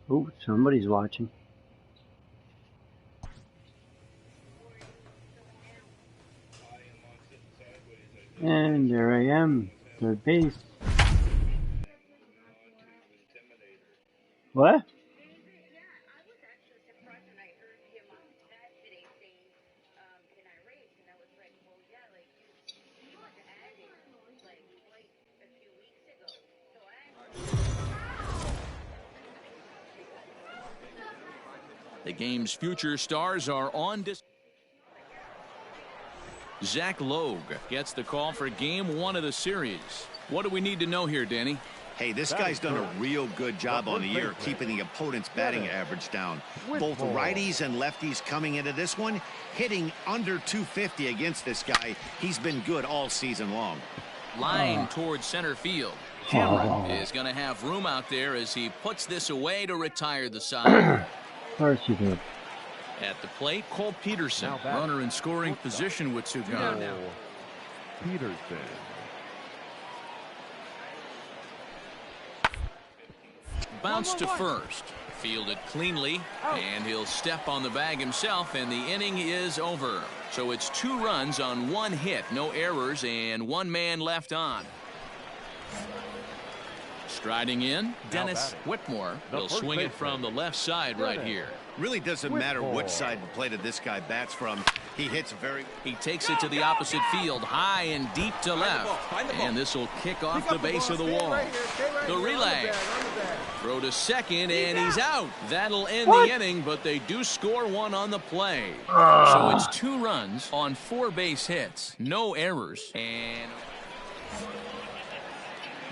Oh, somebody's watching. And there I am, third base. What? The game's future stars are on display. Zach Logue gets the call for game 1 of the series. What do we need to know here, Danny? Hey, this guy's done a real good job on the year keeping the opponent's batting average down. Both righties and lefties coming into this one, hitting under 250 against this guy. He's been good all season long. Line towards center field. Cameron is going to have room out there as he puts this away to retire the side. Of course you did. At the plate, Cole Peterson, runner in scoring position with 2 gone. Peterson. Bounce to first. Fielded cleanly, and he'll step on the bag himself, and the inning is over. So it's 2 runs on 1 hit, no errors, and 1 man left on. Striding in, Dennis Whitmore will swing it from the left side right here. Really doesn't matter which side of the plate this guy bats from. He takes it to the opposite field, high and deep to left. And this will kick off the base of the wall. The relay. Throw to second, and he's out. That'll end the inning, but they do score 1 on the play. So it's 2 runs on 4 base hits. No errors. And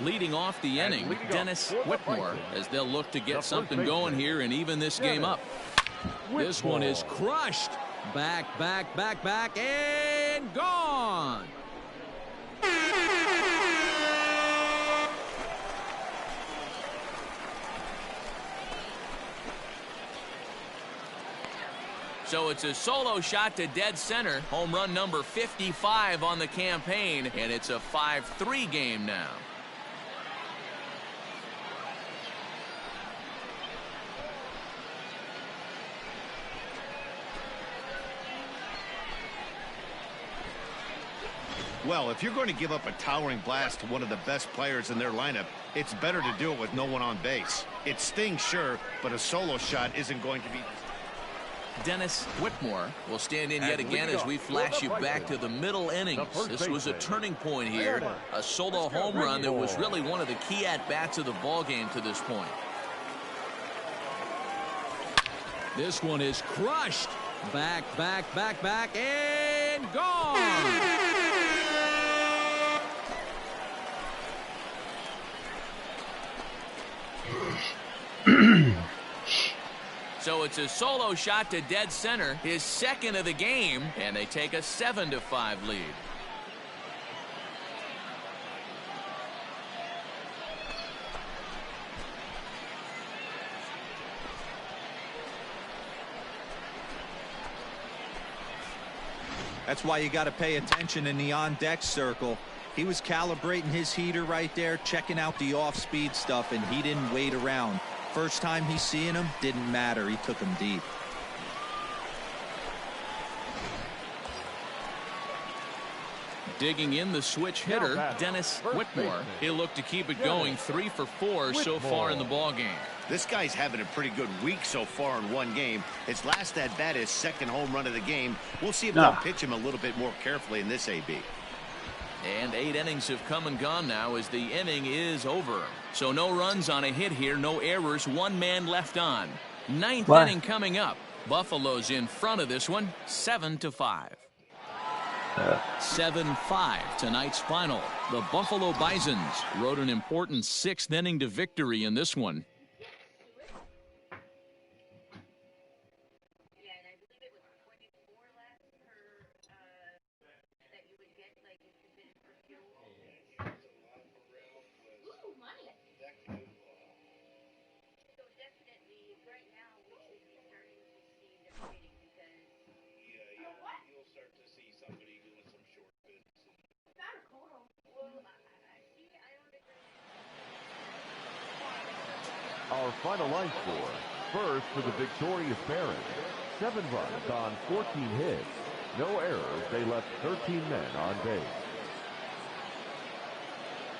leading off the inning, Dennis Whitmore, as they'll look to get something going here and even this game up. This one is crushed. Back, and gone. So it's a solo shot to dead center. Home run number 55 on the campaign, and it's a 5-3 game now. Well, if you're going to give up a towering blast to one of the best players in their lineup, it's better to do it with no one on base. It stings, sure, but a solo shot isn't going to be. Dennis Whitmore will stand in yet again as we flash you back to the middle innings. This was a turning point here. A solo home run that was really one of the key at-bats of the ballgame to this point. This one is crushed. Back, and gone. So it's a solo shot to dead center, his second of the game, and they take a 7-5 lead. That's why you got to pay attention in the on-deck circle. He was calibrating his heater right there, checking out the off-speed stuff, and he didn't wait around. First time he's seeing him, didn't matter. He took him deep. Digging in the switch hitter, Dennis Whitmore. He'll look to keep it going 3 for 4 so far in the ballgame. This guy's having a pretty good week so far in one game. His last at-bat is second home run of the game. We'll see if they'll pitch him a little bit more carefully in this AB. And 8 innings have come and gone now as the inning is over. So no runs on a hit here, no errors, 1 man left on. 9th inning coming up. Buffalo's in front of this one, 7-5. 7-5 tonight's final. The Buffalo Bisons rode an important 6th inning to victory in this one. our final line score. First for the victorious Barons. 7 runs on 14 hits. No errors. They left 13 men on base.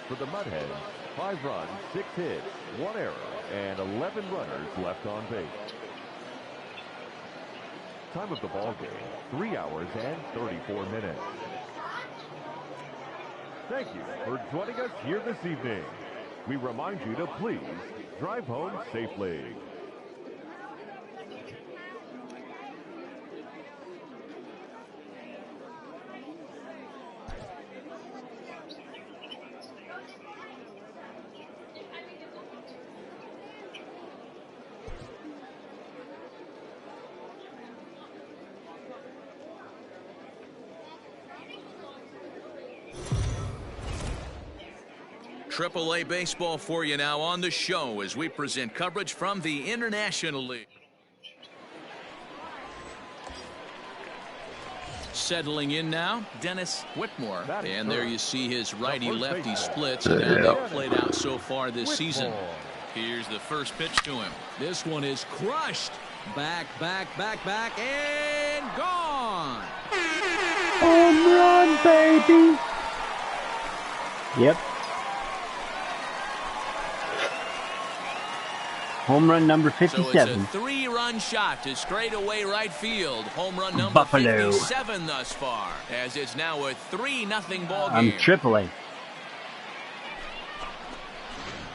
For the Mudheads, 5 runs, 6 hits, 1 error, and 11 runners left on base. Time of the ball game, 3 hours and 34 minutes. Thank you for joining us here this evening. We remind you to please drive home safely. AAA baseball for you now on the show as we present coverage from the International League. Settling in now, Dennis Whitmore. And there you see his righty-lefty splits and how they've played out so far this season. Here's the first pitch to him. This one is crushed. Back, and gone. Home run, baby. Yep. Home run number 57. So it's a 3-run shot to straightaway right field. Home run number 57 thus far, as it's now a 3-0 ball game. I'm AAA.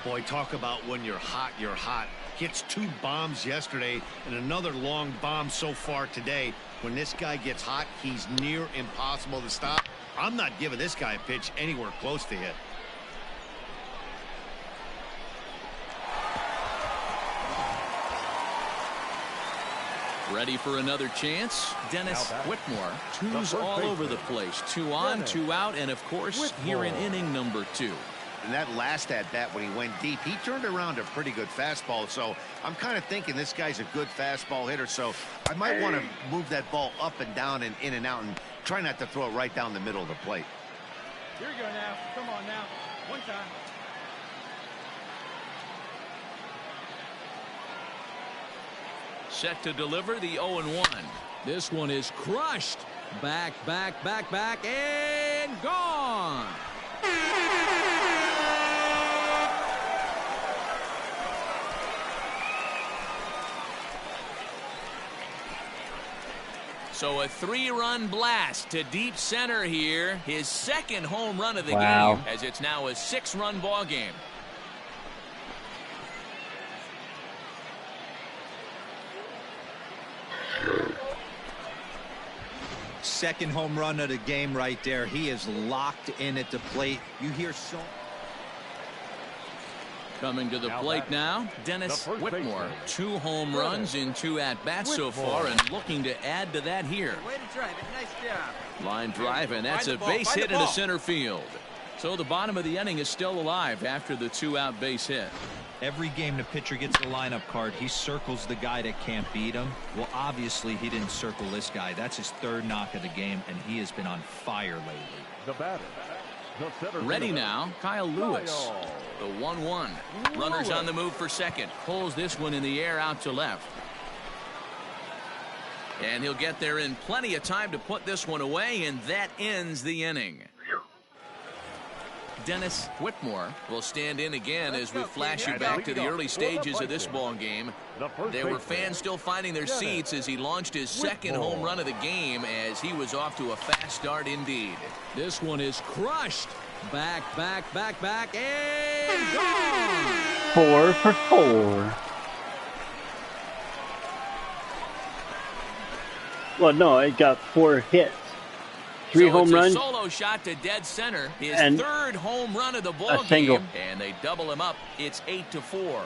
Boy, talk about when you're hot, you're hot. Hits 2 bombs yesterday and another long bomb so far today. When this guy gets hot, he's near impossible to stop. I'm not giving this guy a pitch anywhere close to hit. Ready for another chance? Dennis Whitmore. 2s all over the place. 2 on, 2 out, and of course, here in inning number 2. And that last at-bat when he went deep, he turned around a pretty good fastball. So I'm kind of thinking this guy's a good fastball hitter. So I might want to move that ball up and down and in and out and try not to throw it right down the middle of the plate. Here you go now. Come on now. One time. Set to deliver the 0-1. This one is crushed. Back, and gone. So a 3-run blast to deep center here. His second home run of the game, as it's now a 6-run ball game. Second home run of the game right there. He is locked in at the plate. You hear so. Coming to the plate now, Dennis Whitmore. 2 home runs in 2 at-bats so far, and looking to add to that here. Way to drive it. Nice job. Line drive, and that's a base hit into center field. So the bottom of the inning is still alive after the 2-out base hit. Every game the pitcher gets the lineup card, he circles the guy that can't beat him. Well, obviously, he didn't circle this guy. That's his 3rd knock of the game, and he has been on fire lately. The batter. Ready now, Kyle Lewis. The 1-1. Runners on the move for second. Pulls this one in the air out to left. And he'll get there in plenty of time to put this one away, and that ends the inning. Dennis Whitmore will stand in again as we flash you back to the early stages of this ball game. There were fans still finding their seats as he launched his second home run of the game, as he was off to a fast start indeed. This one is crushed. Back, and gone. 4 for 4. Well, no, it got 4 hits. 3 home runs. A solo shot to dead center. His and 3rd home run of the ball game. And they double him up. It's 8-4.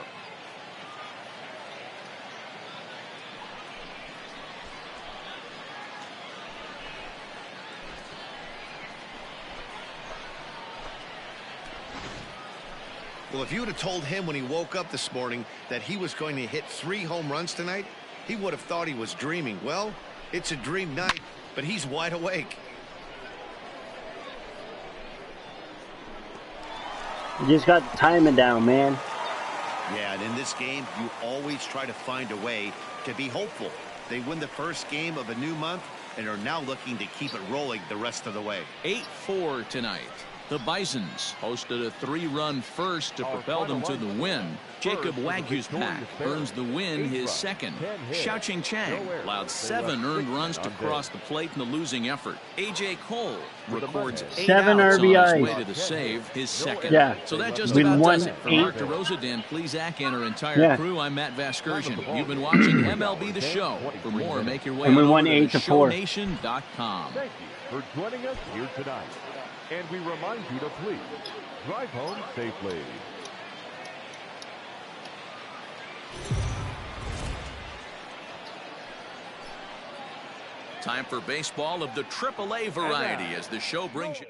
Well, if you would have told him when he woke up this morning that he was going to hit 3 home runs tonight, he would have thought he was dreaming. Well, it's a dream night, but he's wide awake. You just got timing down, man. Yeah, and in this game, you always try to find a way to be hopeful. They win the first game of a new month and are now looking to keep it rolling the rest of the way. 8-4 tonight. The Bisons hosted a 3-run first to propel them to the win. Jacob Wagyu's pack earns the win, his second. Xiaoqing Chang allowed 7 earned runs to cross the plate in the losing effort. A.J. Cole records 8 7 outs RBIs. on his way to the save, his second. Yeah. So that just We about won does it. For 8. Mark DeRosa, Dan Plezak, and our entire crew, I'm Matt Vasgersian. You've been watching MLB The Show. For more, make your way And we on won over to 8-4. ShowNation.com. Thank you for joining us here tonight. And we remind you to please drive home safely. Time for baseball of the AAA variety as the show brings you.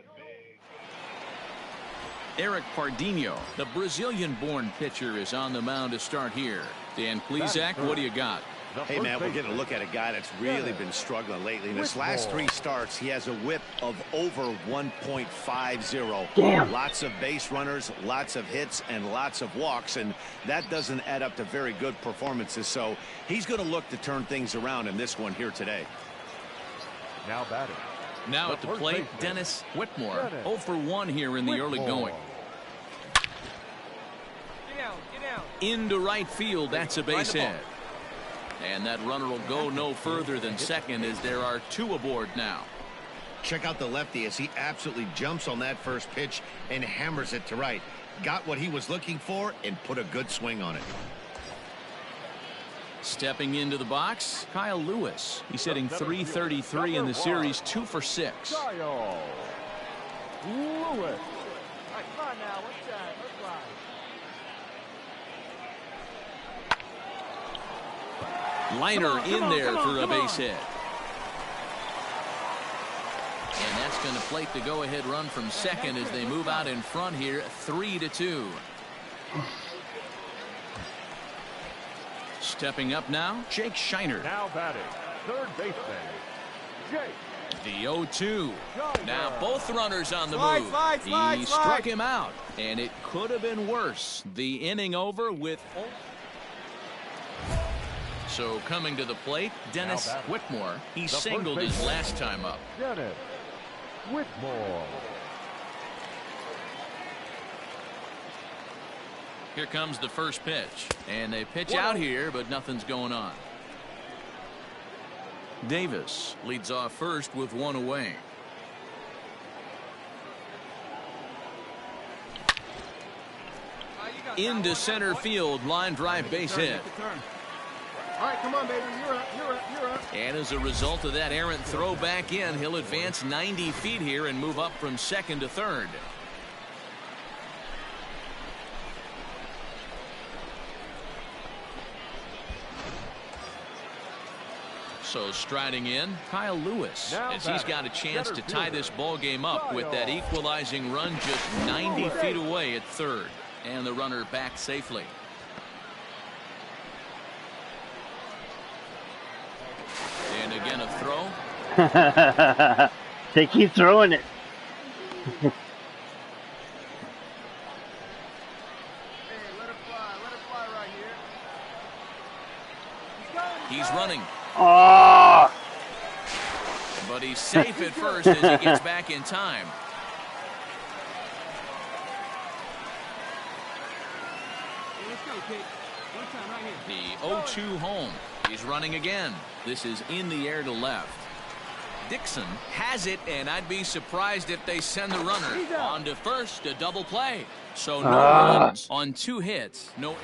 Eric Pardinho, the Brazilian-born pitcher, is on the mound to start here. Dan Plezak, what do you got? Hey, man, we're getting a look at a guy that's really been struggling lately. In his last 3 starts, he has a whip of over 1.50. Damn. Lots of base runners, lots of hits, and lots of walks, and that doesn't add up to very good performances. So he's going to look to turn things around in this one here today. Now batting. Now at the plate, Dennis Whitmore. 0 for 1 here in the early going. Get down. Into right field, that's a base hit. And that runner will go no further than second as there are 2 aboard now. Check out the lefty as he absolutely jumps on that first pitch and hammers it to right. Got what he was looking for and put a good swing on it. Stepping into the box, Kyle Lewis. He's hitting .333 in the series, 2 for 6. Kyle Lewis. All right, come on now. One side. Let's fly. Liner in there for a base hit. And that's going to plate the go-ahead run from second as they move out in front here, 3-2. Stepping up now, Jake Shiner. Now batting, third baseman, Jake. The 0-2. Now both runners on the move. He Slide. struck him out, and it could have been worse. The inning over with... So coming to the plate, Dennis Whitmore. He singled his last time up. Dennis Whitmore. Here comes the first pitch. And they pitch out here, but nothing's going on. Davis leads off first with 1 away. Into center field, line drive base hit. All right, come on, baby. You're up. And as a result of that errant throw back in, he'll advance 90 feet here and move up from second to third. So striding in, Kyle Lewis, as he's got a chance to tie this ball game up with that equalizing run just 90 feet away at third. And the runner back safely. And again a throw. They keep throwing it. Hey, let it fly right here. He's running. Oh! But he's safe at first as he gets back in time. Hey, let's go, kid. One time right here. The 0-2 home. He's running again. This is in the air to left. Dixon has it, and I'd be surprised if they send the runner on to first, a double play. So no runs on 2 hits. No.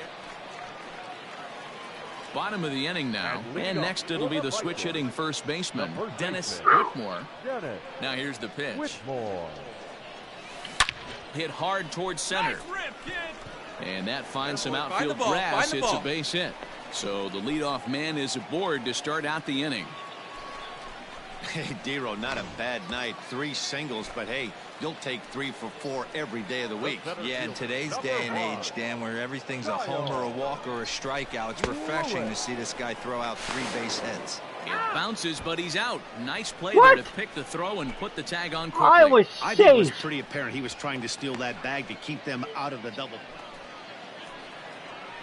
Bottom of the inning now, and next it'll be the switch hitting first baseman, Dennis Whitmore. Now here's the pitch. Whitmore. Hit hard towards center. And that finds some outfield grass. It's a base hit. So the leadoff man is aboard to start out the inning. Hey, Dero, not a bad night. 3 singles, but hey, you'll take 3 for 4 every day of the week. Yeah, in today's day and age, Dan, where everything's a homer, a walk, or a strikeout, it's refreshing to see this guy throw out 3 base hits. It bounces, but he's out. Nice play What? there to pick the throw and put the tag on I quickly. was I think it was safe. pretty apparent he was trying to steal that bag to keep them out of the double.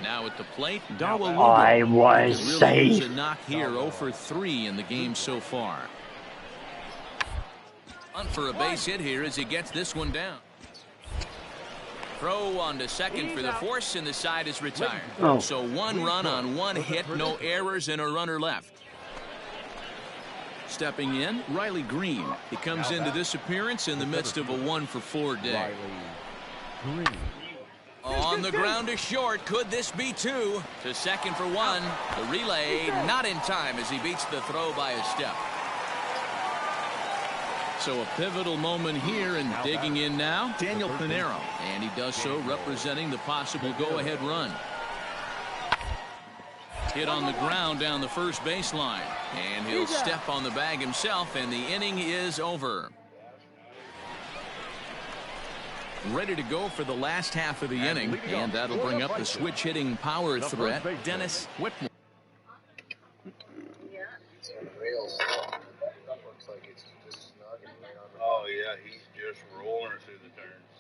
Now at the plate, Darwin. I was Really lose safe. a knock here, 0 for 3 in the game so far. Hunt for a base hit here as he gets this one down. Throw on to second for the force, and the side is retired. Oh. So 1 run on 1 hit, no errors, and a runner left. Stepping in, Riley Green. He comes into this appearance in the midst of a 1 for 4 day. On the ground to short. Could this be 2? To second for 1. The relay not in time as he beats the throw by a step. So a pivotal moment here, and digging in now, Daniel Pinero. And he does so representing the possible go-ahead run. Hit on the ground down the first baseline. And he'll step on the bag himself, and the inning is over. Ready to go for the last half of the inning, and that'll bring up the switch-hitting power threat, Dennis Whitmore. Oh, yeah, he's just rolling through the turns.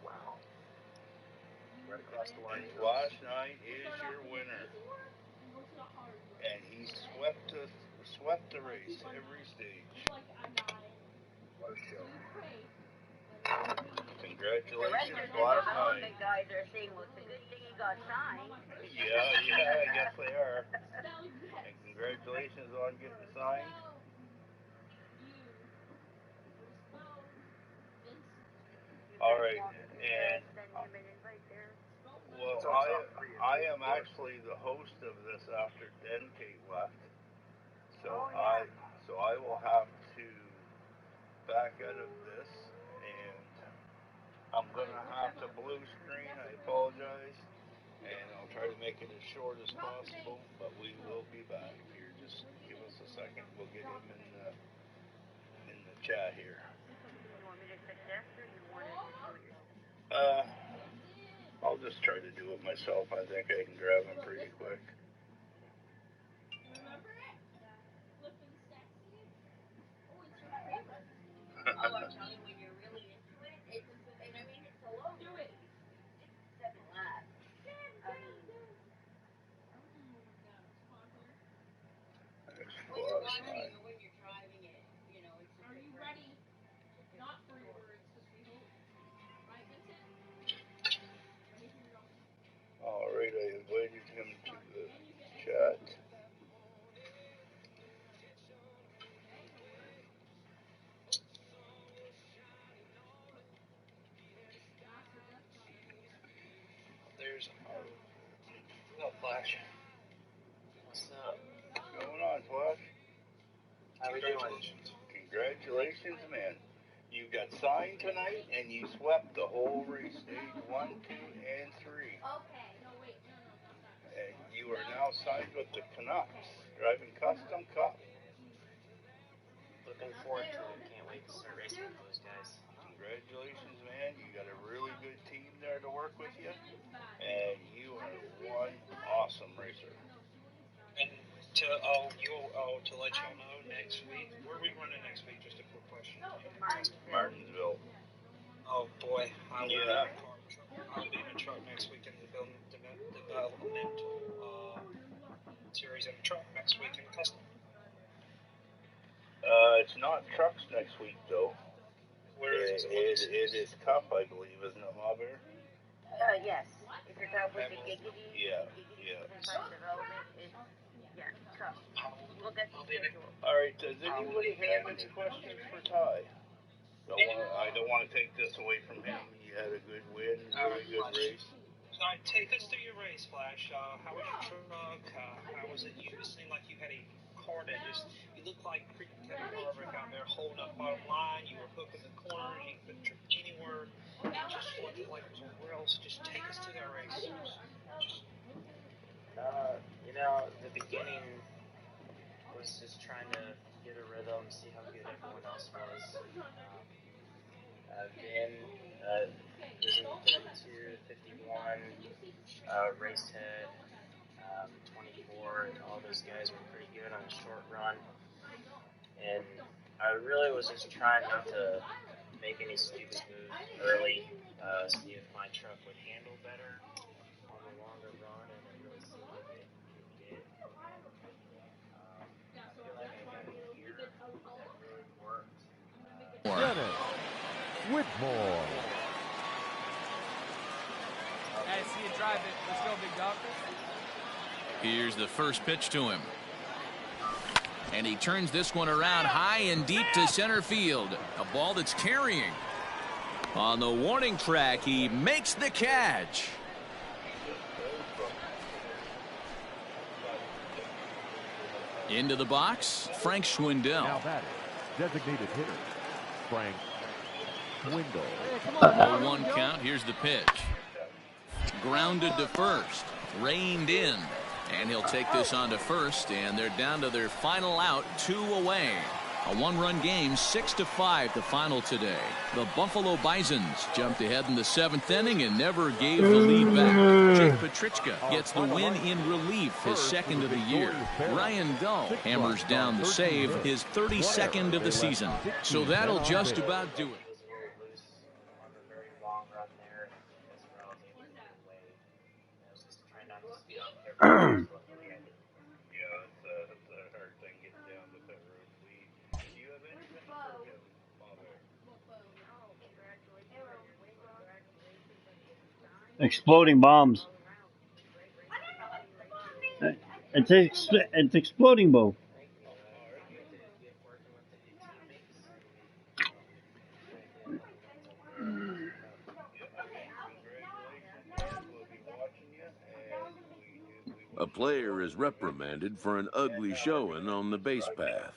Wow. Right across the line. Last night is your winner. And he swept the race every stage. What a show. Congratulations, last night. The guys are saying, well, it's a good thing he got signed. Yeah, I guess they are. And congratulations on getting signed. All right, and well, I am actually the host of this after Denkate left, so I will have to back out of this, and I'm gonna have to blue screen. I apologize, and I'll try to make it as short as possible, but we will be back here. Just give us a second. We'll get him in the chat here. I'll just try to do it myself. I think I can grab him pretty quick. Alright, I invited him to the chat. There's our Flash. What's up? What's going on, Flash? How we doing? Congratulations, man. You got signed tonight, and you swept the whole race, stage 1, 2, and 3. Okay, no, wait, no. And you are now signed with the Canucks, driving Custom Cup. Looking forward to it. Can't wait to start racing with those guys. Congratulations, man. You got a really good team there to work with you, and you are one awesome racer. And to let y'all know, next week, where are we running next week? Just a quick question. Martinsville. Oh boy, I'll be in a truck next week in the developmental series in the truck next week in custom. It's not trucks next week though. Where is it? It is Cup, I believe, isn't it, Mauber? Yes. If you're talking with the Giggity, yeah. Cup. We'll get the schedule. Alright, does anybody have any questions for Ty? I don't want to take this away from him. He had a good win, really good race. Take us through your race, Flash. How was your truck? How was it? You seemed like you had a car that you looked like freaking Kevin Harvick out there holding up bottom line. You were hooking the corners. You couldn't trip anywhere. It just looked like it was on rails. Just take us to that race. The beginning was just trying to get a rhythm, see how good everyone else was. Then was in 52, 51, race head, 24, and all those guys were pretty good on a short run. And I really was just trying not to make any stupid moves early, see if my truck would handle better. Whitmore. Hey, see you drive it. Let's go, big dog. Here's the first pitch to him. And he turns this one around high and deep to center field. A ball that's carrying. On the warning track, he makes the catch. Into the box, Frank Schwindel. Now batting, designated hitter, Frank Schwindel. 0-1 count. Here's the pitch. Grounded to first. Reined in. And he'll take this on to first, and they're down to their final out, 2 away. A one-run game, 6-5 the final today. The Buffalo Bisons jumped ahead in the 7th inning and never gave the lead back. Jake Petrichka gets the win in relief, his second of the year. Ryan Dull hammers down the save, his 32nd of the season. So that'll just about do it. Exploding bombs. It's exploding, Bo. A player is reprimanded for an ugly showing on the base path.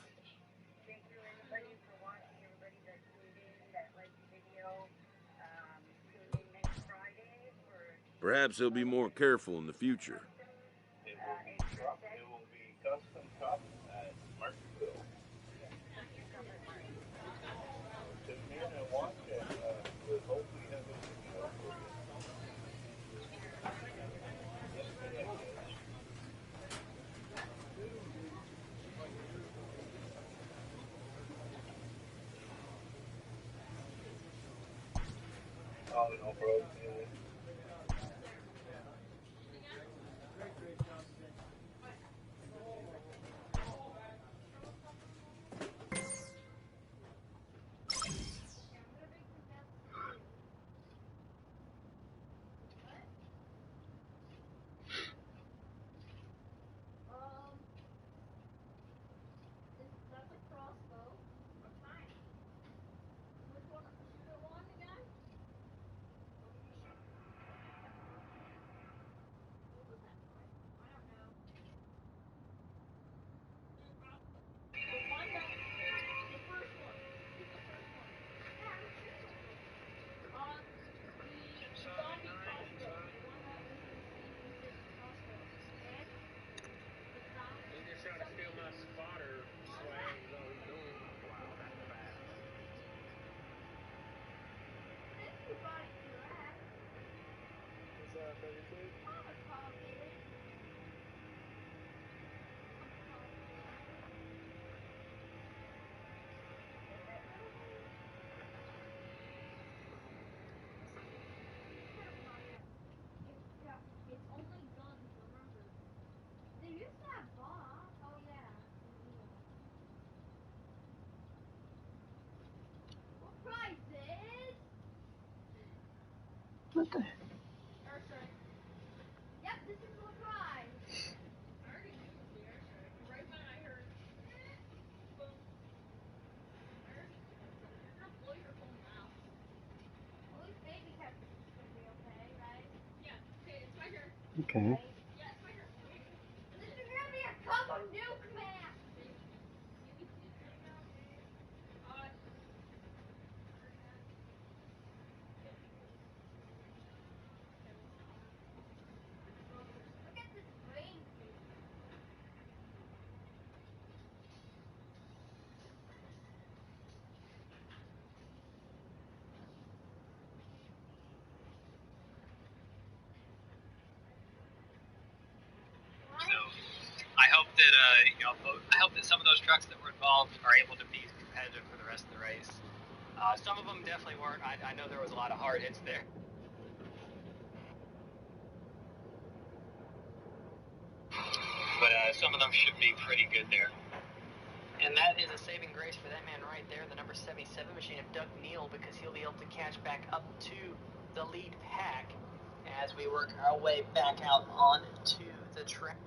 Perhaps he'll be more careful in the future. What the? Okay. I hope that I hope that some of those trucks that were involved are able to be competitive for the rest of the race. Some of them definitely weren't. I know there was a lot of hard hits there. But some of them should be pretty good there. And that is a saving grace for that man right there, the number 77 machine of Doug Neal, because he'll be able to catch back up to the lead pack as we work our way back out onto the track.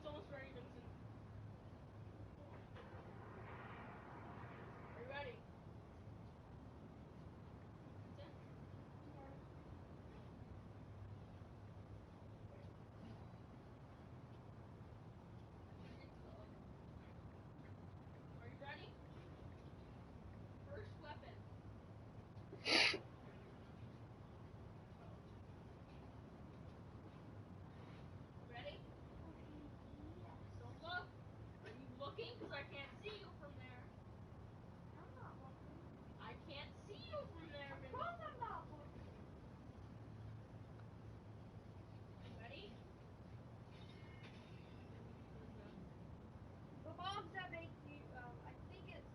Almost ready, Vincent. Are you ready? Vincent? Are you ready? First weapon. Ready? Don't look. Are you looking? Because I can't see you from there. I'm not looking. I can't see you from there, Vincent. Of course I'm not looking. Ready? The bombs that make you, I think it's,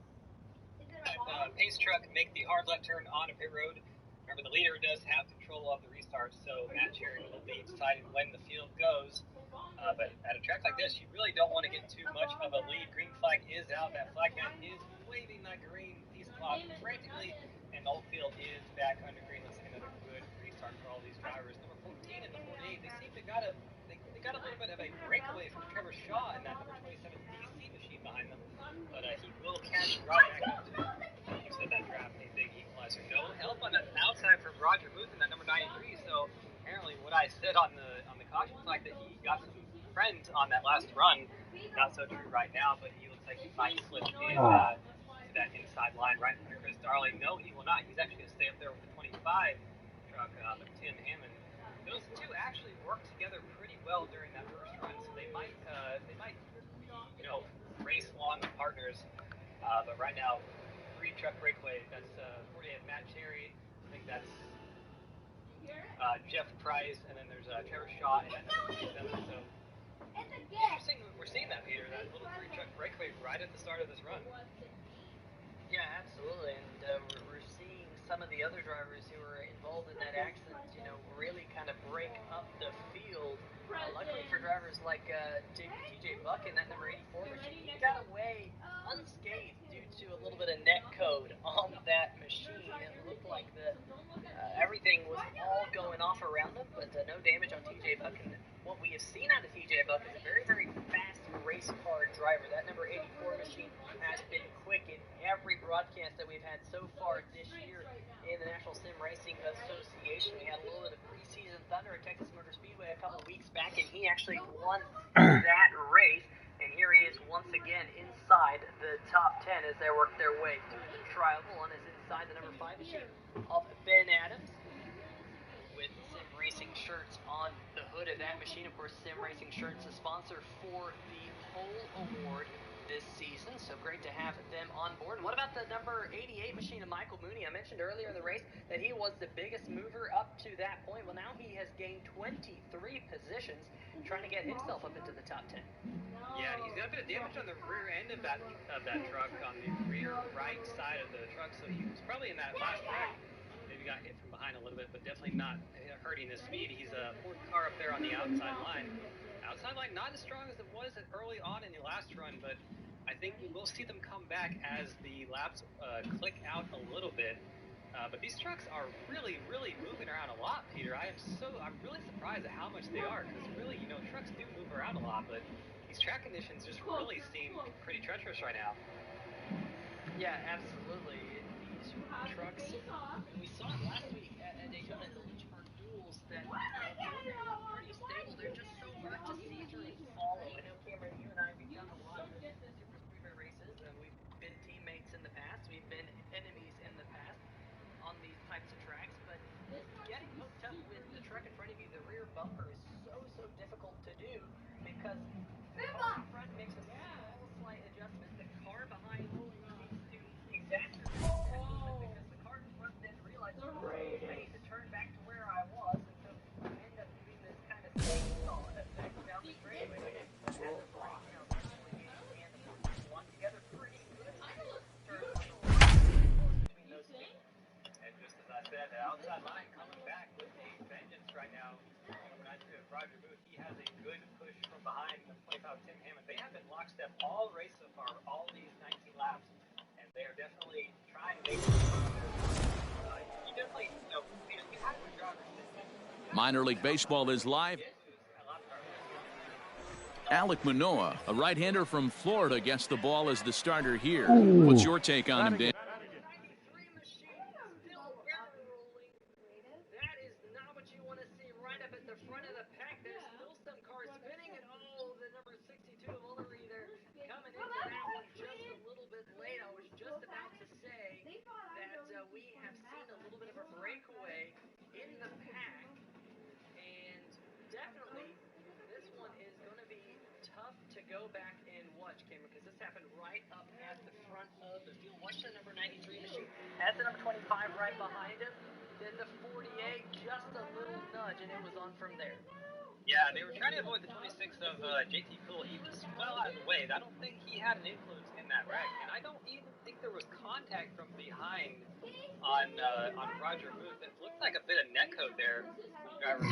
is it a bomb? Pace truck make the hard left turn on a pit road. Remember, the leader does have control of the restart, so Matt Cherry will be deciding when the field goes. But at a track like this, you really don't want to get too much of a lead. Green flag is out. That flag man is waving that green piece of cloth frantically, and the whole field is back under green. Looks like another good restart for all these drivers. Number 14 and the 48, they seem to got a little bit of a breakaway from Trevor Shaw in that number 27 DC machine behind them, but he will catch right back up to that draft, a big equalizer. No help on the outside from Roger Booth in that number 93. So apparently, what I said on the caution flag that he got some friends on that last run, not so true right now. But he looks like he might slip in to that inside line right under Chris Darling. No, he will not. He's actually going to stay up there with the 25 truck, but Tim Hammond. Those two actually worked together pretty well during that first run, so they might race along with partners. But right now, 3 truck breakaway. That's 48 Matt Cherry. I think that's Jeff Price, and then there's Trevor Shaw and that number 27. So interesting. We're seeing that, Peter. That little 3 truck breakaway right at the start of this run. Yeah, absolutely, and we're seeing some of the other drivers who were involved in that accident, really kind of break up the field. Luckily for drivers like TJ Buck in that number 84 machine, he got away unscathed due to a little bit of net code on that machine. It looked like everything was all going off around him, but no damage on TJ Buck. And what we have seen out of TJ Buck is a very, very fast race car driver. That number 84 machine has been quick in every broadcast that we've had so far this year in the National Sim Racing Association. We had a little bit of preseason thunder at Texas Motor Speedway a couple weeks back, and he actually won that race. And here he is once again inside the top 10 as they work their way through the trioval, and is inside the number 5 machine of Ben Adams with Sim Racing shirts on the hood of that machine. Of course, Sim Racing shirts a sponsor for the whole award this season, so great to have them on board. And what about the number 88 machine of Michael Mooney? I mentioned earlier in the race that he was the biggest mover up to that point. Well, now he has gained 23 positions, trying to get himself up into the top 10. Yeah, he's got a bit of damage on the rear end of that truck, on the rear right side of the truck, so he was probably in that last wreck. Maybe got hit from behind a little bit, but definitely not hurting his speed. He's a fourth car up there on the outside line. Outside line not as strong as it was early on in the last run, but I think we will see them come back as the laps click out a little bit. But these trucks are really, really moving around a lot, Peter. I'm really surprised at how much they are, because really, trucks do move around a lot, but these track conditions just really seem pretty treacherous right now. Yeah, absolutely. These trucks, we saw it last week at Daytona in the Lynchburg duels, that bumper is so difficult to do because the car in front makes a small slight adjustment. The car behind needs to exacerbate that movement because the car in front then realizes I need to turn back to where I was, and so I end up doing this kind of seesaw effect down the straightaway. As of right now, definitely Andy and the 41 together pretty good. Turn between those two. And just as I said, the outside line coming back with a vengeance right now. Roger Booth, he has a good push from behind the 25 Tim Hammond. They have been lockstep all race so far, all these 19 laps, and they are definitely trying to make it. You definitely, you have to drive. Minor League Baseball is live. Alek Manoah, a right-hander from Florida, gets the ball as the starter here. Ooh. What's your take on him, Dan? Breakaway in the pack, and definitely this one is going to be tough to go back and watch, Cameron, because this happened right up at the front of the field. Watch the number 93 machine. Has the number 25 right behind him. Then the 48, just a little nudge, and it was on from there. Yeah, they were trying to avoid the 26 of JT Poole. He was well out of the way. I don't think he had an influence in that wreck, and I don't even think there was contact from behind on Roger Booth. It looked like a bit of net code there. Drivers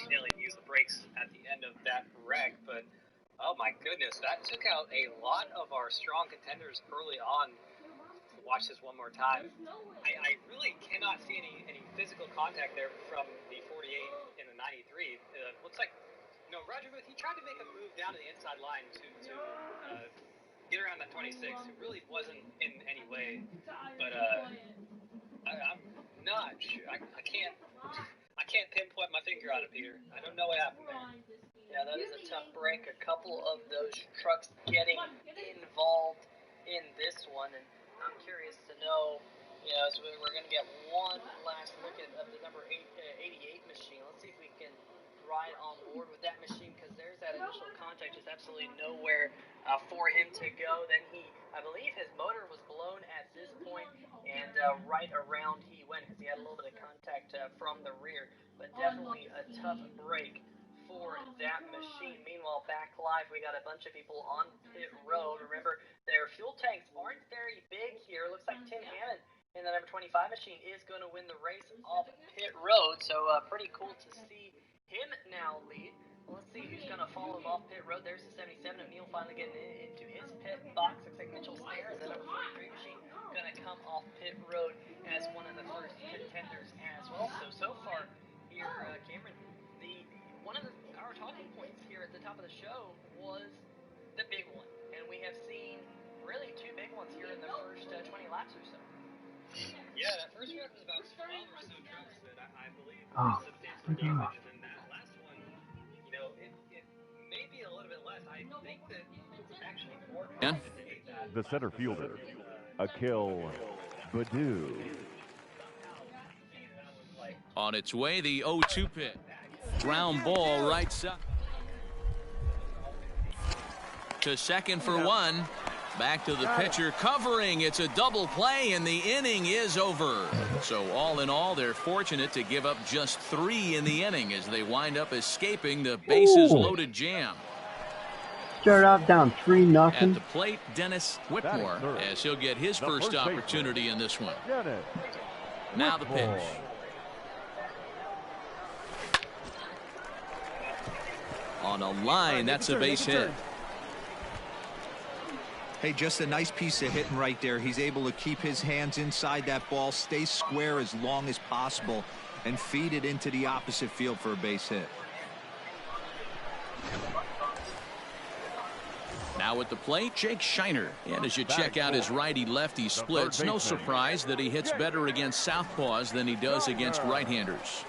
failing to use the brakes at the end of that wreck, but oh my goodness, that took out a lot of our strong contenders early on. Watch this one more time. I really cannot see any physical contact there from the 48 and the 93. Looks like, Roger Booth, he tried to make a move down to the inside line to get around that 26. It really wasn't in any way, but I'm not sure. I can't pinpoint my finger on it, Peter. I don't know what happened there. Yeah, that is a tough break. A couple of those trucks getting involved in this one, and I'm curious to know, so we're going to get one last look at the number 88 machine. Let's see if we can ride on board with that machine, because there's that initial contact, just absolutely nowhere for him to go. Then I believe his motor was blown at this point, and right around he went, because he had a little bit of contact from the rear, but definitely a tough break for that machine. Meanwhile, back live, we got a bunch of people on pit road. Remember, their fuel tanks aren't very big here. Looks like Tim Hammond in the number 25 machine is going to win the race off pit road, so pretty cool to see him now lead. Let's see who's going to follow him off pit road. There's the 77, O'Neal finally getting into his pit box. Looks like Mitchell Snares, the number 43 machine, going to come off pit road as one of the first contenders as well. So far here, Cameron, one of our talking points here at the top of the show was the big one, and we have seen really two big ones here in the first 20 laps or so. Yeah, that first wreck was about 12 or so trucks that I believe was substantially damaged, and then that last one, it may be a little bit less. I think that actually more cars to hit that. The center fielder, Akil Badu. On its way, the 0-2 pit. Ground ball right side. To second for one. Back to the pitcher covering. It's a double play, and the inning is over. So all in all, they're fortunate to give up just 3 in the inning as they wind up escaping the bases-loaded jam. Start off down 3-0. At the plate, Dennis Whitmore, as he'll get his first opportunity in this one. Now the pitch. On a line, that's a base hit. Hey, just a nice piece of hitting right there. He's able to keep his hands inside that ball, stay square as long as possible, and feed it into the opposite field for a base hit. Now at the plate, Jake Shiner. And as you check out his righty-lefty splits, no surprise that he hits better against southpaws than he does against right-handers.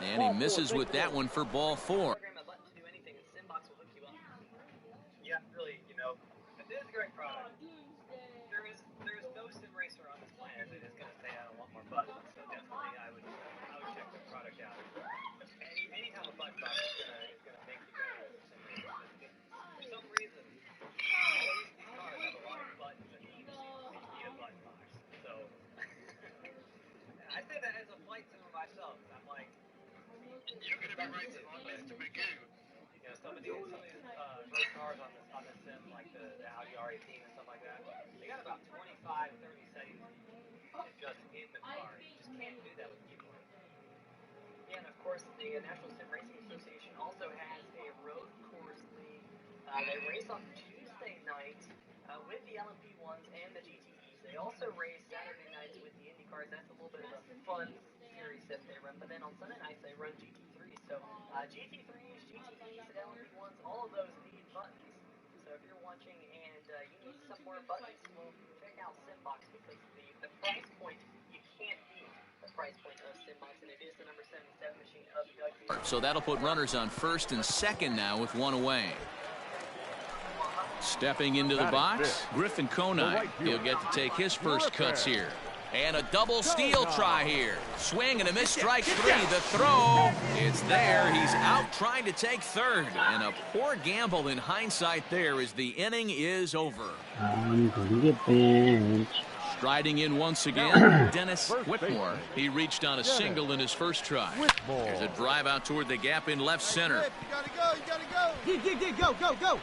And he misses with that one for ball 4. Yeah, really, it is a great product. There is no sim racer on this some of these road cars on this sim, like the Audi R18 and stuff like that, they got about 25, 30 settings just in the car. You just can't do that with keyboard. Yeah, and of course, the National Sim Racing Association also has a road course league. They race on Tuesday nights with the LMP1s and the GTEs. They also race Saturday nights with the Indy cars. That's a little bit of a fun series that they run. But then on Sunday nights, they run GT3s. So GT3s, GTEs, and LMP1s, all of those need buttons. So if you're watching and you need some more buttons, well, check out Simbox, because the price point, you can't beat the price point of Simbox, and it is the number 77 machine of Doug. So that'll put runners on first and second now with one away. Stepping into the box, Griffin Konine. He'll get to take his first cuts here. And a double steal try here. Swing and a miss, strike three. The throw, it's there. He's out trying to take third. And a poor gamble in hindsight there as the inning is over. I'm going to get benched. Striding in once again, Dennis Whitmore. He reached on a single in his first try. There's a drive out toward the gap in left center. You gotta go, you gotta go. Go.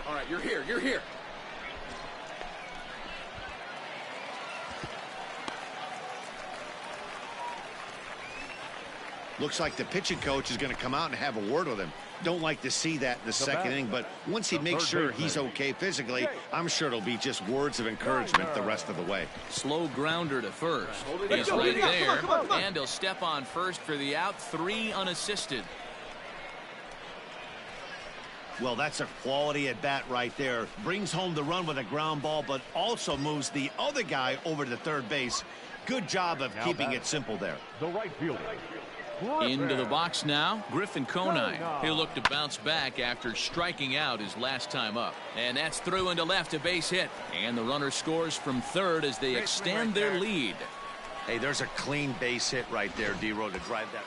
All right, you're here. Looks like the pitching coach is going to come out and have a word with him. Don't like to see that in the second inning, but once he makes sure he's okay physically, I'm sure it'll be just words of encouragement the rest of the way. Slow grounder to first. He's right there, and he'll step on first for the out, 3 unassisted. Well, that's a quality at bat right there. Brings home the run with a ground ball, but also moves the other guy over to third base. Good job of keeping it simple there. The right fielder. Into the box now, Griffin Konine. He'll look to bounce back after striking out his last time up. And that's through into left, a base hit. And the runner scores from third as they extend their lead. Hey, there's a clean base hit right there, D-Row, to drive that.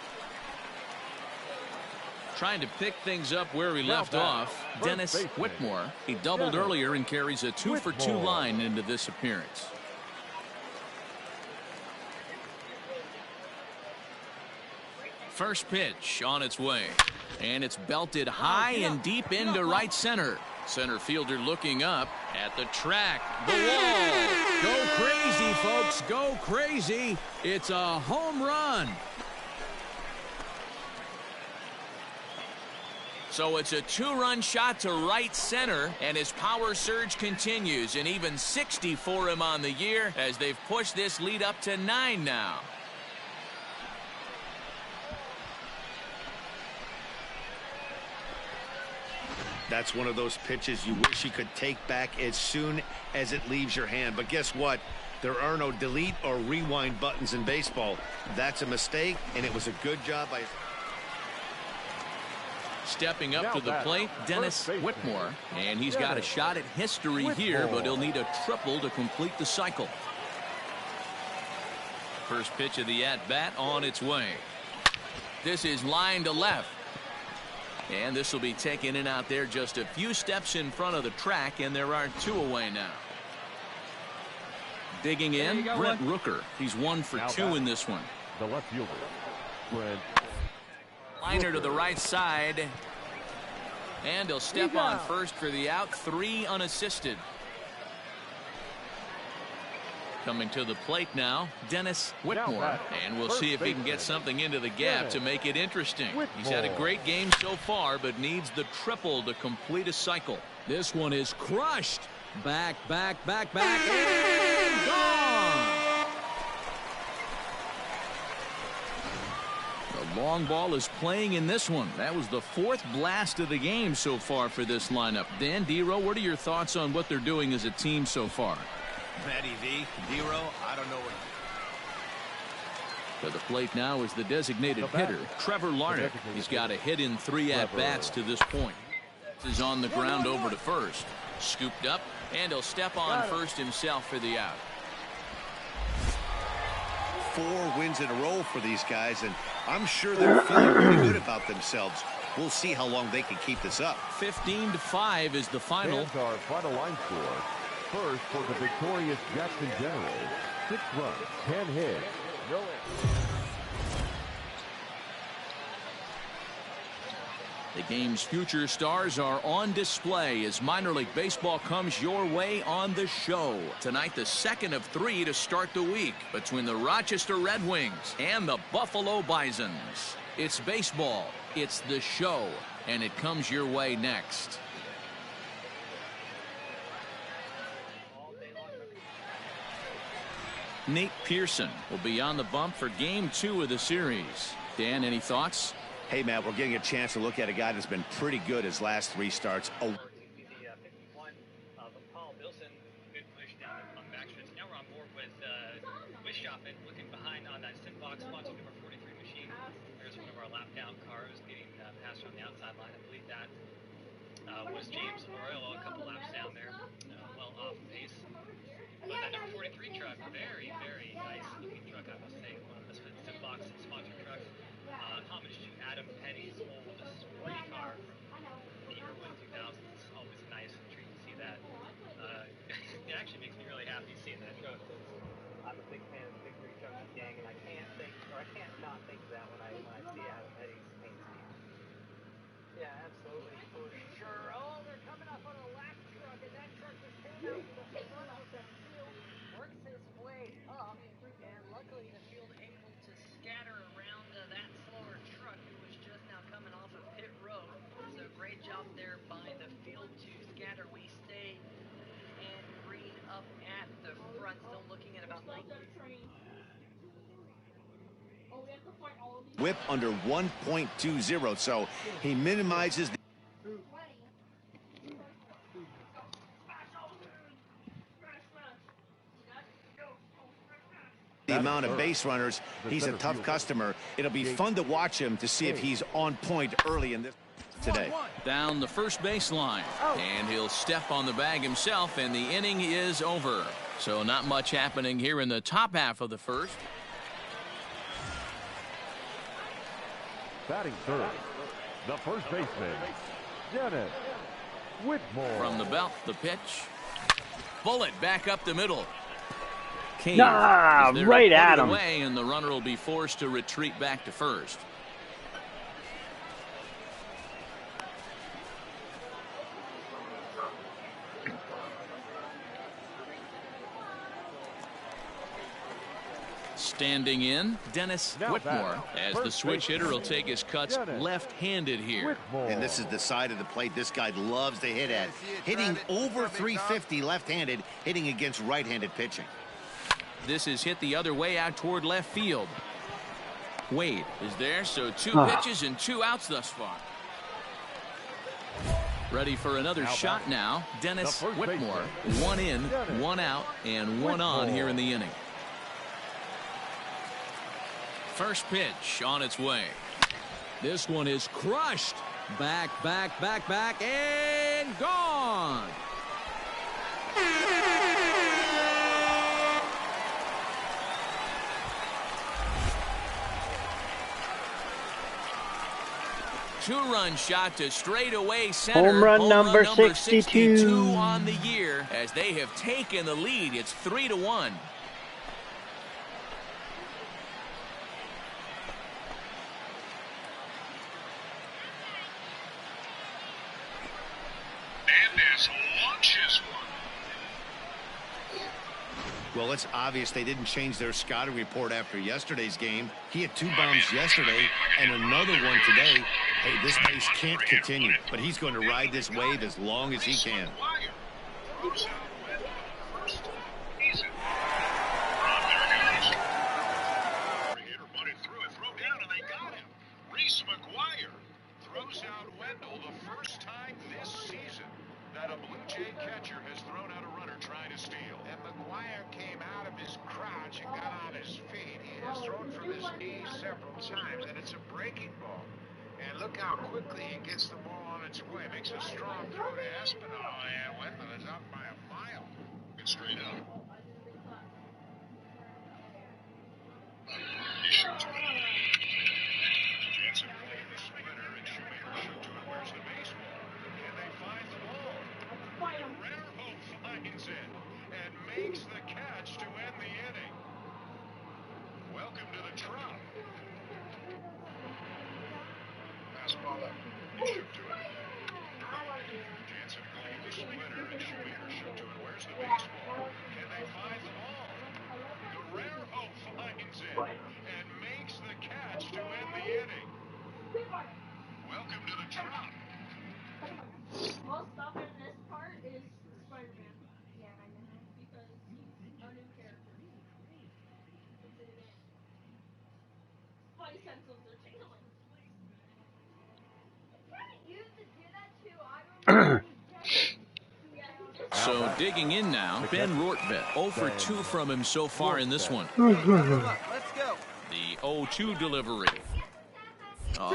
Trying to pick things up where he left off, Dennis Whitmore. He doubled earlier and carries a 2-for-2 line into this appearance. First pitch on its way, and it's belted high and deep into right center. Center fielder looking up at the track. The wall. Go crazy, folks. Go crazy. It's a home run. So it's a 2-run shot to right center, and his power surge continues, and even 60 for him on the year as they've pushed this lead up to 9 now. That's one of those pitches you wish you could take back as soon as it leaves your hand. But guess what? There are no delete or rewind buttons in baseball. That's a mistake, and it was a good job by... Stepping up to the plate, Dennis Whitmore. And he's got a shot at history here, but he'll need a triple to complete the cycle. First pitch of the at-bat on its way. This is line to left. And this will be taken in out there just a few steps in front of the track, and there are 2 away now. Digging in, Brent Rooker. He's 1 for 2 in this one. The left fielder, Brent. Liner to the right side. And he'll step on first for the out, 3 unassisted. Coming to the plate now, Dennis Whitmore. And we'll see if he can get something into the gap to make it interesting. He's had a great game so far, but needs the triple to complete a cycle. This one is crushed. Back, and gone. The long ball is playing in this one. That was the 4th blast of the game so far for this lineup. Dan, D-Row, what are your thoughts on what they're doing as a team so far? Matty V, D-Row, I don't know what... To the plate now is the designated hitter, Trevor Larnach. He's got a hit in 3 at-bats to this point. This is on the ground over to first. Scooped up, and he'll step on first himself for the out. 4 wins in a row for these guys, and I'm sure they're feeling pretty good about themselves. We'll see how long they can keep this up. 15-5 is the final. Fans our final line score. First for the victorious Jackson Generals, 6 runs, 10 hits, no errors. The game's future stars are on display as minor league baseball comes your way on the show. Tonight, the second of 3 to start the week between the Rochester Red Wings and the Buffalo Bisons. It's baseball, it's the show, and it comes your way next. Nate Pearson will be on the bump for Game 2 of the series. Dan, any thoughts? Hey, Matt, we're getting a chance to look at a guy that's been pretty good his last 3 starts. Oh. Paul Wilson, good push down on the backstretch. Now we're on board with Wischoffen looking behind on that Simbox sponsored number 43 machine. There's one of our lap down cars getting passed on the outside line. I believe that was James Royal a couple laps down there, well off pace. But that number 43 truck, very, very nice looking truck, I must say. One of the Simbox sponsored trucks. Homage to Adam Petty's old sporty car from the early 2000s. Always a nice treat to see that. It actually makes me really happy seeing that truck. I'm a big fan of the Big Three Junkie Gang, and I can't not think of that when I see Adam Petty's paint scheme. Yeah, absolutely, for sure. Oh, they're coming up on a lap truck, and that truck just came out to the front of the field, works his way up, and luckily the field able to scatter around that slower truck who was just now coming off of pit road. So great job there by the field to scatter. We stay and green up at the front, still looking at about 19. Whip under 1.20, so he minimizes the amount of base runners. He's a tough customer. It'll be fun to watch him to see if he's on point early in this today. Down the first baseline, and he'll step on the bag himself, and the inning is over. So not much happening here in the top half of the first. Batting third, the first baseman, Dennis Whitmore. From the belt, the pitch. Bullet back up the middle. Cave right at him. Away, and the runner will be forced to retreat back to first. Standing in, Dennis Whitmore, as the switch hitter will take his cuts left-handed here. And this is the side of the plate this guy loves to hit at. Hitting over 350 left-handed, hitting against right-handed pitching. This is hit the other way out toward left field. Wade is there, so 2 pitches and 2 outs thus far. Ready for another shot now. Dennis Whitmore, 1 in, 1 out, and 1 on here in the inning. First pitch on its way. This one is crushed. Back, and gone. Two-run shot to straightaway center. Home run number 62 on the year as they have taken the lead. It's 3-1. Well, it's obvious they didn't change their scouting report after yesterday's game. He had 2 bombs yesterday and another one today. Hey, this pace can't continue, but he's going to ride this wave as long as he can. Throws out Wendell the first time this season that a Blue Jay catcher has thrown out a runner trying to steal. And McGuire came out of his crouch and got on his feet. He has thrown from his knees several times, and it's a breaking ball. And look how quickly he gets the ball on its way. Makes a strong throw to Espinal, and Wendell is up by a mile. Good straight up. He shoots it. Jansen played the splitter, and Shoemaker shoot to it. Where's the baseball? And they find the ball. Guerrero finds it and makes the catch to end the inning. Welcome to the Trop. Fastball up. ship to it. Jansen called the splitter, and Schmier ship to it. Where's the baseball? Can they find the ball? Guerrero finds it and makes the catch to end the inning. Welcome to the Trop. Most stuff in this part is Spider-Man. Yeah, I know. Because he's a new character. Spidey senses are tingling. Kind of used to do that too. I remember. So digging in now, Ben Rortvedt, 0 for 2 from him so far in this one. Let's go. The 0-2 delivery. Oh,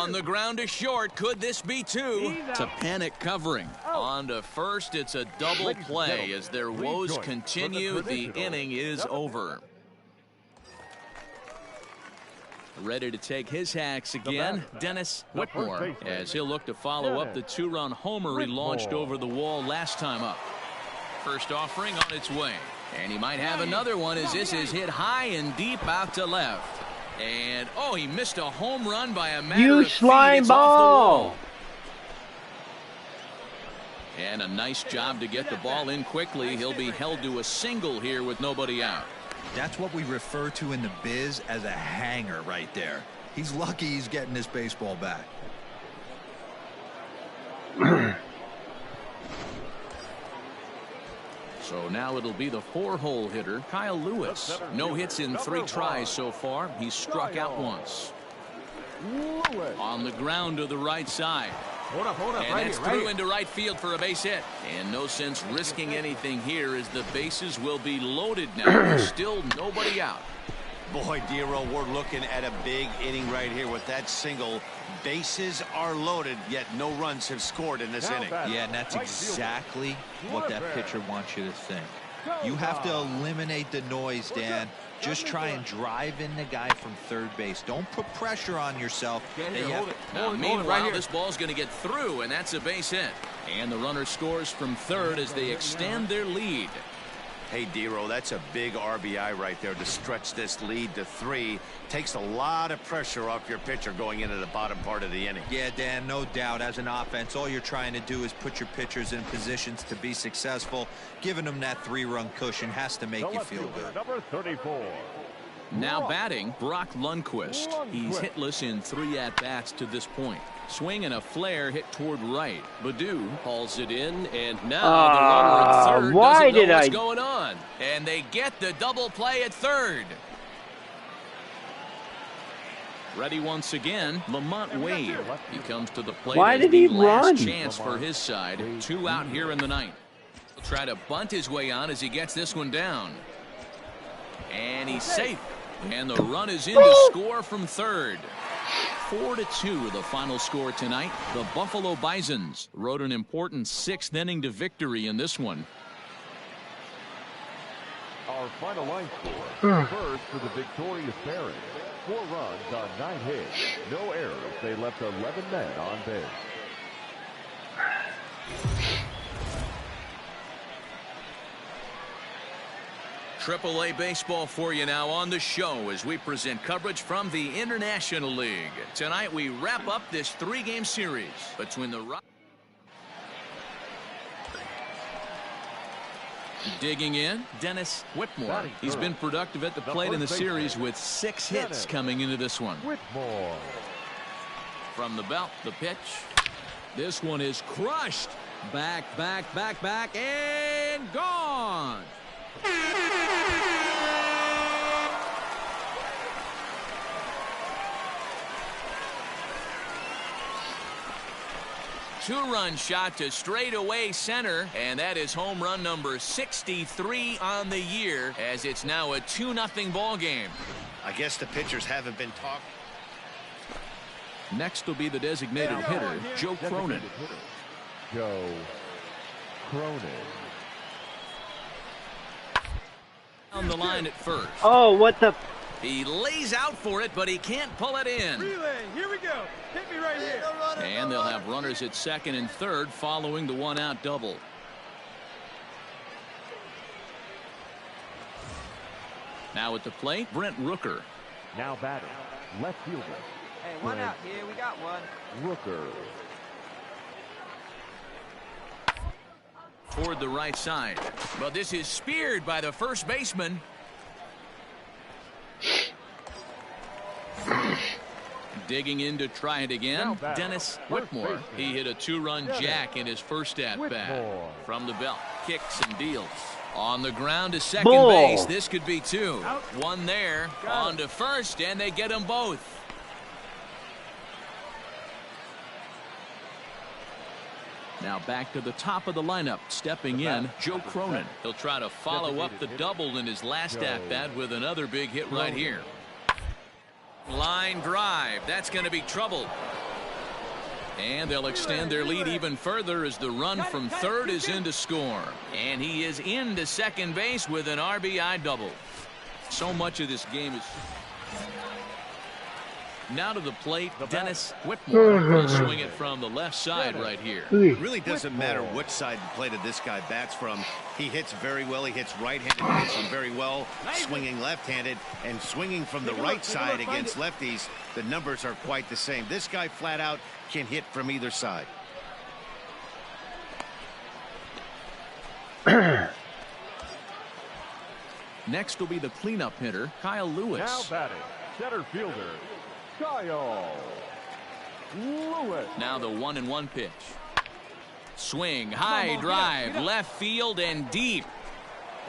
on the ground to short. Could this be two? To panic covering. On to first, it's a double play. As their woes continue, the inning is over. Ready to take his hacks again, Dennis Whitmore, as he'll look to follow up the 2-run homer he launched over the wall last time up. First offering on its way. And he might have another one as this is hit high and deep out to left. And, oh, he missed a home run by a matter of feet. It's off the wall. And a nice job to get the ball in quickly. He'll be held to a single here with nobody out. That's what we refer to in the biz as a hanger right there. He's lucky he's getting this baseball back. So now it'll be the 4-hole hitter, Kyle Lewis. No hits in 3 tries so far. He's struck out once. On the ground to the right side. Hold up. And that's through into right field for a base hit. And no sense risking anything here as the bases will be loaded now. Still nobody out. Boy, Dero, we're looking at a big inning right here with that single. Bases are loaded, yet no runs have scored in this inning. Yeah, and that's exactly what that pitcher wants you to think. You have to eliminate the noise, Dan. Just try and drive in the guy from third base. Don't put pressure on yourself. Now, meanwhile, this ball's going to get through, and that's a base hit. And the runner scores from third as they extend their lead. Hey, Dero, that's a big RBI right there to stretch this lead to 3. Takes a lot of pressure off your pitcher going into the bottom part of the inning. Yeah, Dan, no doubt. As an offense, all you're trying to do is put your pitchers in positions to be successful. Giving them that 3-run cushion has to make you feel good. Number 34. Now batting, Brock Lundquist. He's hitless in 3 at-bats to this point. Swing and a flare hit toward right. Baду hauls it in, and now the runner at third doesn't know what's going on. And they get the double play at third. Ready once again, Lamont Wade. He comes to the plate. Why did he run? Chance for his side. 2 out here in the ninth. He'll try to bunt his way on as he gets this one down. And he's safe. And the run is in to score from third. 4-2 the final score tonight. The Buffalo Bisons rode an important 6th inning to victory in this one. Our final line score. First for the victorious Barons. 4 runs on 9 hits. No errors. They left 11 men on base. AAA baseball for you now on the show as we present coverage from the International League. Tonight we wrap up this 3-game series between the Digging in, Dennis Whitmore. He's been productive at the plate in the series with 6 hits coming into this one. Whitmore. From the belt, the pitch. This one is crushed. Back, and gone. Two-run shot to straightaway center, and that is home run number 63 on the year, as it's now a 2-0 ball game. I guess the pitchers haven't been talking. Next will be the designated hitter, Joe Cronin. Joe Cronin. On the line at first. Oh, what the? He lays out for it, but he can't pull it in. Relay, here we go. Hit me right here. And they'll have runners at second and third following the 1-out double. Now at the plate, Brent Rooker. Now batting, left fielder, Hey, one out here. We got one. Rooker. Toward the right side. But this is speared by the first baseman. Digging in to try it again, Dennis Whitmore. He hit a two-run jack in his first at-bat. From the belt, kicks and deals. On the ground to second base. This could be two. One there, on to first, and they get them both. Now back to the top of the lineup. Stepping in, Joe Cronin. He'll try to follow up the double in his last at-bat with another big hit right here. Line drive. That's going to be trouble. And they'll extend their lead even further as the run from third is in to score. And he is into second base with an RBI double. So much of this game is... Now to the plate, Dennis Whitmore. He'll swing it from the left side right here. It really doesn't matter which side of the plate this guy bats from. He hits very well. He hits right-handed pitching very well, swinging left-handed, and swinging from the right side against lefties. The numbers are quite the same. This guy flat out can hit from either side. Next will be the cleanup hitter, Kyle Lewis. Now batting, center fielder, Kyle Lewis. Now the 1-1 pitch. Swing, high drive, left field and deep.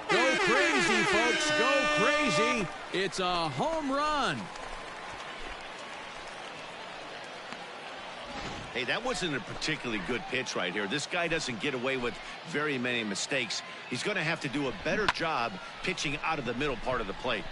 Go crazy, folks. Go crazy. It's a home run. Hey, that wasn't a particularly good pitch right here. This guy doesn't get away with very many mistakes. He's going to have to do a better job pitching out of the middle part of the plate.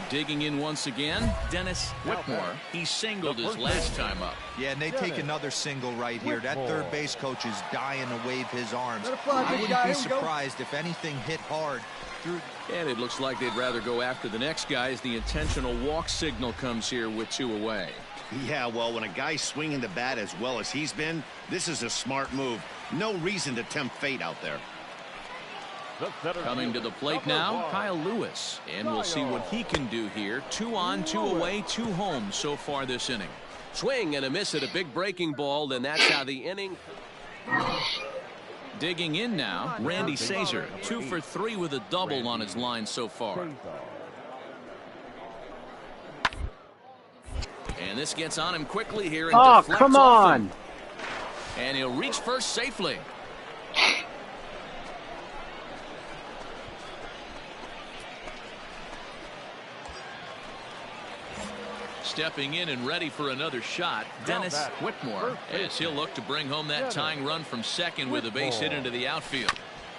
Digging in once again, Dennis Whitmore. He singled his last time up. Yeah, and they take another single right here. That third base coach is dying to wave his arms. I wouldn't be surprised if anything hit hard through. And it looks like they'd rather go after the next guy as the intentional walk signal comes here with two away. Yeah, well, when a guy's swinging the bat as well as he's been, this is a smart move. No reason to tempt fate out there. Coming to the plate now, Kyle Lewis. And we'll see what he can do here. 2 on, 2 away, 2 home so far this inning. Swing and a miss at a big breaking ball, and that's how the inning. Digging in now, Randy Sazer. 2 for 3 with a double on his line so far. And this gets on him quickly here. And oh, come on. And he'll reach first safely. Stepping in and ready for another shot, Dennis Whitmore, as he'll look to bring home that tying run from second with a base hit into the outfield.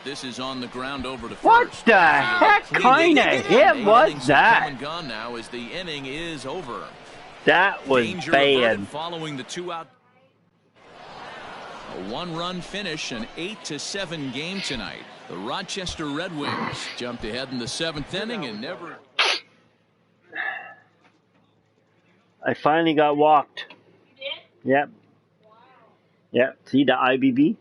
This is on the ground over to first. What the heck kind of hit was that? Come and gone now as the inning is over. That was Danger bad. Following the 2 out. A 1-run finish, an 8-7 game tonight. The Rochester Red Wings jumped ahead in the 7th inning and never. I finally got walked. You did? Yep. Yep. See the IBB?